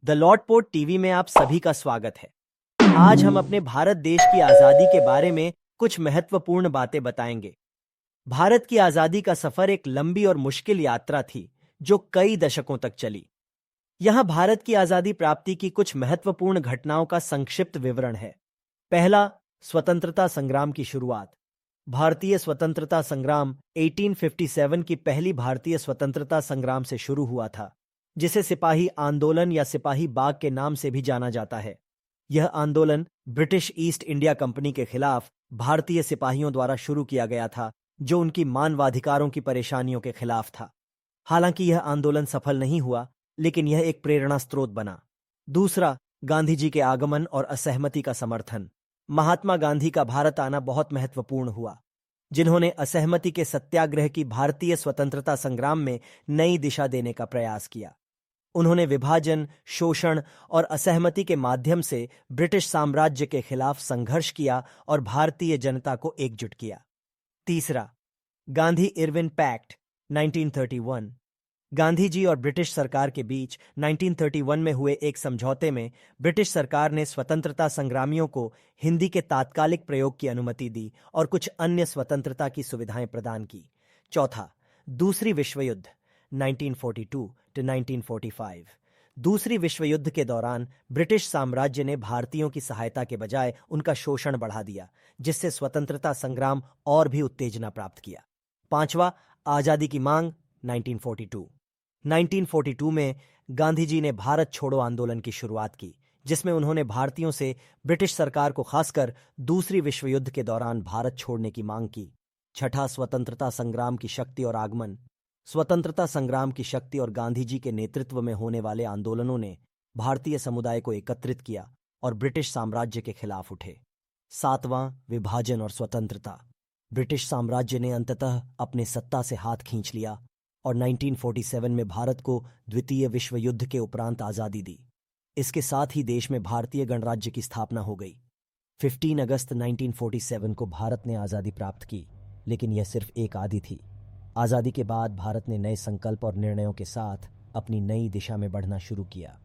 The Lord port TV में आप सभी का स्वागत है। आज हम अपने भारत देश की आजादी के बारे में कुछ महत्वपूर्ण बातें बताएंगे। भारत की आजादी का सफर एक लंबी और मुश्किल यात्रा थी जो कई दशकों तक चली। यहां भारत की आजादी प्राप्ति की कुछ महत्वपूर्ण घटनाओं का संक्षिप्त विवरण है। पहला, स्वतंत्रता संग्राम की शुरुआत। भारतीय स्वतंत्रता संग्राम 1857 की पहली भारतीय स्वतंत्रता संग्राम से शुरू हुआ था, जिसे सिपाही आंदोलन या सिपाही बाग के नाम से भी जाना जाता है। यह आंदोलन ब्रिटिश ईस्ट इंडिया कंपनी के खिलाफ भारतीय सिपाहियों द्वारा शुरू किया गया था, जो उनकी मानवाधिकारों की परेशानियों के खिलाफ था। हालांकि यह आंदोलन सफल नहीं हुआ, लेकिन यह एक प्रेरणा स्रोत बना। दूसरा, गांधी जी के आगमन और असहमति का समर्थन। महात्मा गांधी का भारत आना बहुत महत्वपूर्ण हुआ, जिन्होंने असहमति के सत्याग्रह की भारतीय स्वतंत्रता संग्राम में नई दिशा देने का प्रयास किया। उन्होंने विभाजन, शोषण और असहमति के माध्यम से ब्रिटिश साम्राज्य के खिलाफ संघर्ष किया और भारतीय जनता को एकजुट किया। तीसरा, गांधी इरविन पैक्ट 1931। गांधी जी और ब्रिटिश सरकार के बीच 1931 में हुए एक समझौते में ब्रिटिश सरकार ने स्वतंत्रता संग्रामियों को हिंदी के तात्कालिक प्रयोग की अनुमति दी और कुछ अन्य स्वतंत्रता की सुविधाएं प्रदान की। चौथा, दूसरी विश्व युद्ध 1942 to 1945। दूसरी विश्व युद्ध के दौरान ब्रिटिश साम्राज्य ने भारतीयों की सहायता के बजाय उनका शोषण बढ़ा दिया, जिससे स्वतंत्रता संग्राम और भी उत्तेजना प्राप्त किया। पांचवा, आजादी की मांग 1942। 1942 में गांधी जी ने भारत छोड़ो आंदोलन की शुरुआत की, जिसमें उन्होंने भारतीयों से ब्रिटिश सरकार को खासकर दूसरी विश्व युद्ध के दौरान भारत छोड़ने की मांग की। छठा, स्वतंत्रता संग्राम की शक्ति और आगमन। स्वतंत्रता संग्राम की शक्ति और गांधी जी के नेतृत्व में होने वाले आंदोलनों ने भारतीय समुदाय को एकत्रित किया और ब्रिटिश साम्राज्य के खिलाफ उठे। सातवां, विभाजन और स्वतंत्रता। ब्रिटिश साम्राज्य ने अंततः अपने सत्ता से हाथ खींच लिया और 1947 में भारत को द्वितीय विश्व युद्ध के उपरांत आजादी दी। इसके साथ ही देश में भारतीय गणराज्य की स्थापना हो गई। 15 अगस्त 1947 को भारत ने आजादी प्राप्त की, लेकिन यह सिर्फ एक आदि थी। आजादी के बाद भारत ने नए संकल्प और निर्णयों के साथ अपनी नई दिशा में बढ़ना शुरू किया।